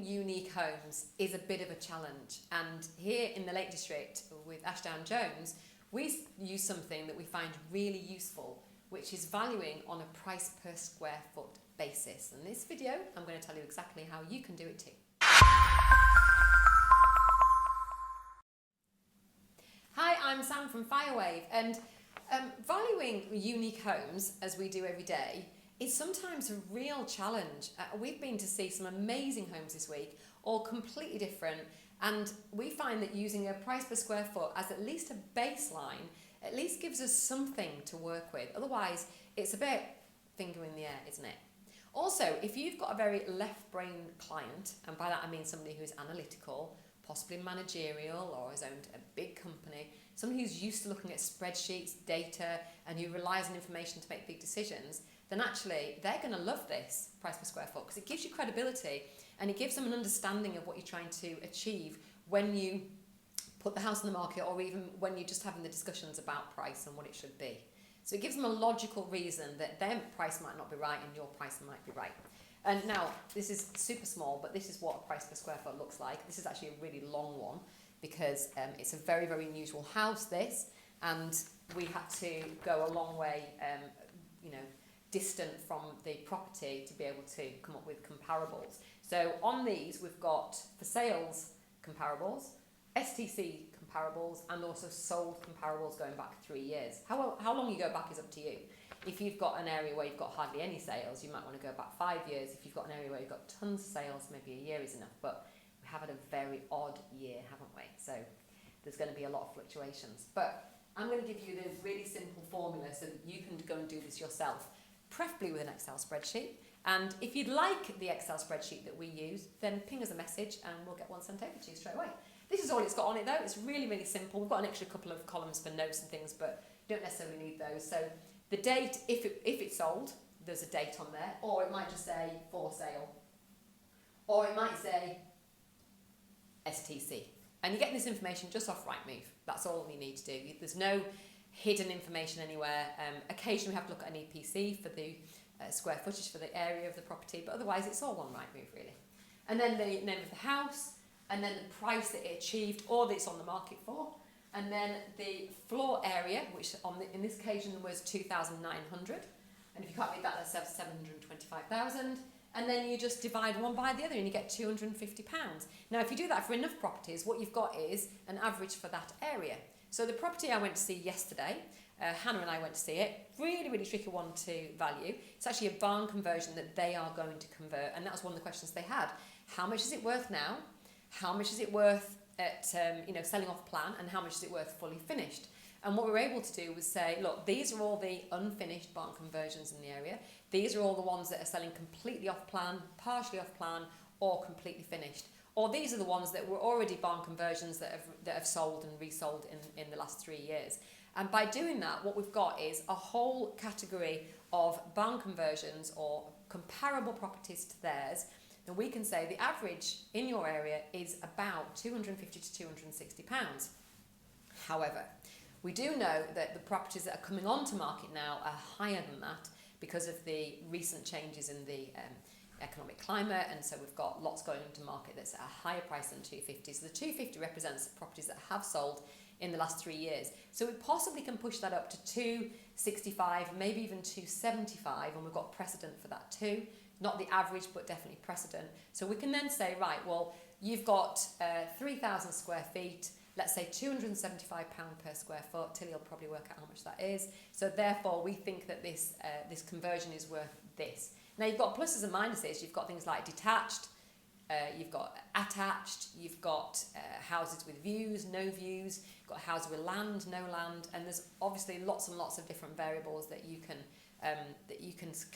unique homes is a bit of a challenge, and here in the Lake District with Ashdown Jones, we use something that we find really useful, which is valuing on a price per square foot basis. In this video, I'm going to tell you exactly how you can do it too. Hi, I'm Sam from Firewave, and valuing unique homes, as we do every day, is sometimes a real challenge. We've been to see some amazing homes this week, all completely different, and we find that using a price per square foot as at least a baseline at least gives us something to work with. Otherwise, it's a bit finger in the air, isn't it? Also, if you've got a very left-brain client, and by that I mean somebody who's analytical, possibly managerial or has owned a big company, somebody who's used to looking at spreadsheets, data, and who relies on information to make big decisions, then actually they're going to love this price per square foot because it gives you credibility and it gives them an understanding of what you're trying to achieve when you put the house on the market, or even when you're just having the discussions about price and what it should be. So it gives them a logical reason that their price might not be right and your price might be right. And now, this is super small, but this is what a price per square foot looks like. This is actually a really long one because it's a very, very unusual house, this, and we had to go a long way, distant from the property to be able to come up with comparables. So on these, we've got for sales comparables, STC comparables, and also sold comparables going back 3 years. How long you go back is up to you. If you've got an area where you've got hardly any sales, you might want to go back 5 years. If you've got an area where you've got tons of sales, maybe a year is enough. But we have had a very odd year, haven't we? So there's going to be a lot of fluctuations. But I'm going to give you the really simple formula so that you can go and do this yourself, preferably with an Excel spreadsheet. And if you'd like the Excel spreadsheet that we use, then ping us a message and we'll get one sent over to you straight away. This is all it's got on it though. It's really, really simple. We've got an extra couple of columns for notes and things, but you don't necessarily need those. So the date, if it's sold, there's a date on there, or it might just say for sale, or it might say STC. And you get this information just off Rightmove. That's all we need to do. There's no hidden information anywhere. Occasionally we have to look at an EPC for the square footage for the area of the property, but otherwise it's all on Rightmove really. And then the name of the house, and then the price that it achieved or that it's on the market for, and then the floor area, which in this occasion was 2,900, and if you can't read that, that's 725,000, and then you just divide one by the other and you get £250. Now if you do that for enough properties, what you've got is an average for that area. So the property I went to see yesterday, Hannah and I went to see it, really, really tricky one to value. It's actually a barn conversion that they are going to convert, and that was one of the questions they had. How much is it worth now? How much is it worth at selling off plan, and how much is it worth fully finished? And what we were able to do was say, look, these are all the unfinished barn conversions in the area. These are all the ones that are selling completely off plan, partially off plan, or completely finished. Or these are the ones that were already barn conversions that have sold and resold in the last 3 years. And by doing that, what we've got is a whole category of barn conversions or comparable properties to theirs. And we can say the average in your area is about £250 to £260. However, we do know that the properties that are coming onto market now are higher than that because of the recent changes in the economic climate, and so we've got lots going into market that's at a higher price than 250. So the 250 represents properties that have sold in the last 3 years. So we possibly can push that up to 265, maybe even 275, and we've got precedent for that too. Not the average, but definitely precedent. So we can then say, right, well, you've got 3,000 square feet, let's say £275 per square foot. Tilly will probably work out how much that is. So therefore, we think that this conversion is worth this. Now, you've got pluses and minuses. You've got things like detached, you've got attached, you've got houses with views, no views, you've got houses with land, no land, and there's obviously lots and lots of different variables that you can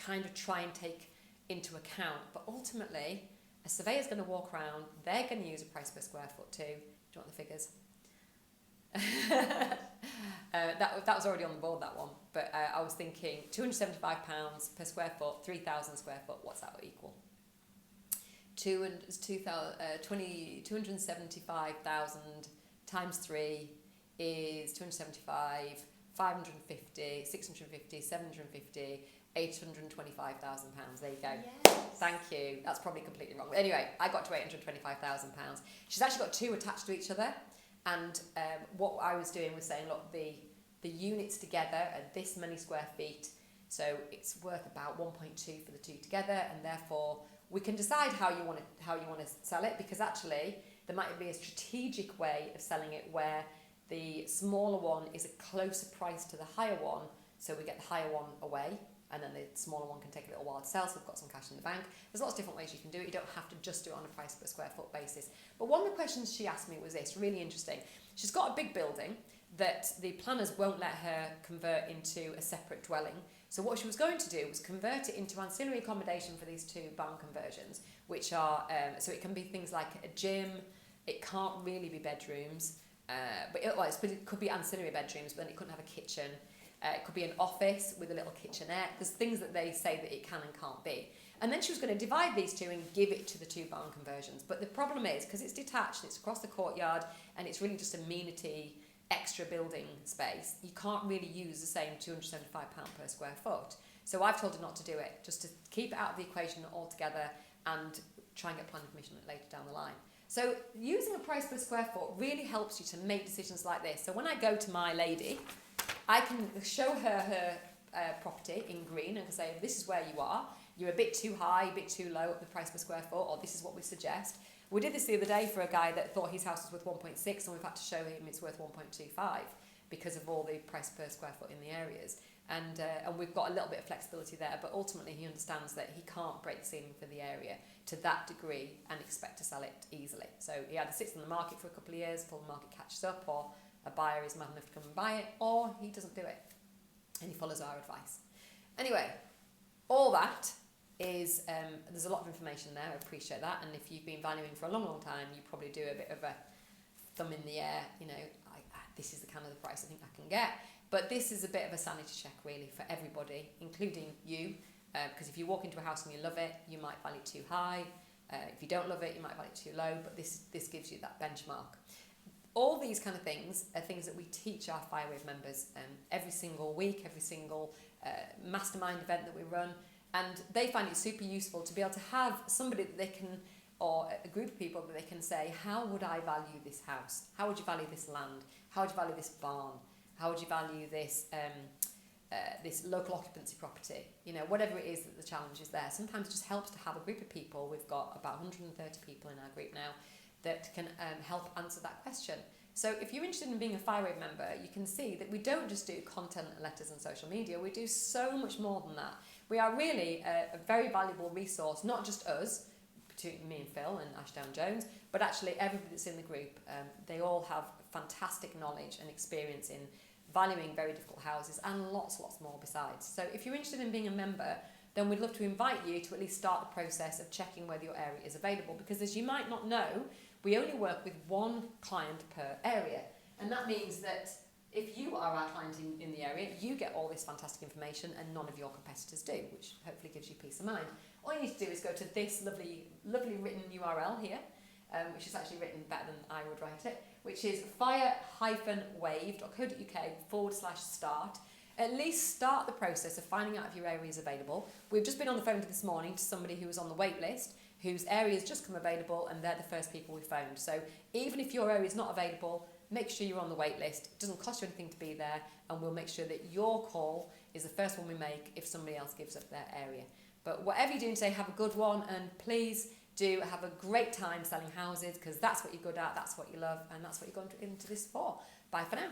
kind of try and take into account. But ultimately, a surveyor's going to walk around, they're going to use a price per square foot too. Do you want the figures? That was already on the board, that one, but I was thinking £275 per square foot, 3,000 square foot, what's that equal? 275,000 times 3 is 275, 550, 650, 750, £825,000. There you go. Yes. Thank you. That's probably completely wrong. But anyway, I got to £825,000. She's actually got two attached to each other. And what I was doing was saying, look, the units together are this many square feet. So it's worth about 1.2 for the two together. And therefore, we can decide how you want to sell it, because actually there might be a strategic way of selling it where the smaller one is a closer price to the higher one. So we get the higher one away, and then the smaller one can take a little while to sell, so we've got some cash in the bank. There's lots of different ways you can do it. You don't have to just do it on a price per square foot basis. But one of the questions she asked me was this, really interesting. She's got a big building that the planners won't let her convert into a separate dwelling. So what she was going to do was convert it into ancillary accommodation for these two barn conversions, which are, so it can be things like a gym, it can't really be bedrooms, but it could be ancillary bedrooms, but then it couldn't have a kitchen. It could be an office with a little kitchenette. There's things that they say that it can and can't be. And then she was going to divide these two and give it to the two barn conversions. But the problem is, because it's detached, it's across the courtyard, and it's really just amenity, extra building space, you can't really use the same £275 per square foot. So I've told her not to do it, just to keep it out of the equation altogether and try and get planning permission later down the line. So using a price per square foot really helps you to make decisions like this. So when I go to my lady, I can show her property in green and can say, this is where you are. You're a bit too high, a bit too low at the price per square foot, or this is what we suggest. We did this the other day for a guy that thought his house was worth 1.6, and we've had to show him it's worth 1.25 because of all the price per square foot in the areas. And we've got a little bit of flexibility there, but ultimately he understands that he can't break the ceiling for the area to that degree and expect to sell it easily. So he either sits in the market for a couple of years till the market catches up, or a buyer is mad enough to come and buy it, or he doesn't do it and he follows our advice. Anyway, all that is, there's a lot of information there, I appreciate that, and if you've been valuing for a long, long time, you probably do a bit of a thumb in the air, you know, this is the kind of the price I think I can get. But this is a bit of a sanity check really for everybody, including you, because if you walk into a house and you love it, you might value it too high. If you don't love it, you might value it too low, but this gives you that benchmark. All these kind of things are things that we teach our Firewave members every single week, every single mastermind event that we run, and they find it super useful to be able to have somebody that they can, or a group of people that they can say, how would I value this house? How would you value this land? How would you value this barn? How would you value this this local occupancy property? You know, whatever it is that the challenge is there. Sometimes it just helps to have a group of people. We've got about 130 people in our group now that can help answer that question. So if you're interested in being a Firewave member, you can see that we don't just do content, letters and social media. We do so much more than that. We are really a very valuable resource, not just us, between me and Phil and Ashdown Jones, but actually everybody that's in the group. They all have fantastic knowledge and experience in valuing very difficult houses and lots more besides. So if you're interested in being a member, then we'd love to invite you to at least start the process of checking whether your area is available, because as you might not know, we only work with one client per area, and that means that if you are our client in the area, you get all this fantastic information and none of your competitors do, which hopefully gives you peace of mind. All you need to do is go to this lovely written URL here, which is actually written better than I would write it, which is fire-wave.co.uk/start. At least start the process of finding out if your area is available. We've just been on the phone this morning to somebody who was on the wait list, whose area has just come available, and they're the first people we phoned. So even if your area is not available, make sure you're on the wait list. It doesn't cost you anything to be there, and we'll make sure that your call is the first one we make if somebody else gives up their area. But whatever you're doing today, have a good one, and please do have a great time selling houses, because that's what you're good at, that's what you love, and that's what you're going into this for. Bye for now.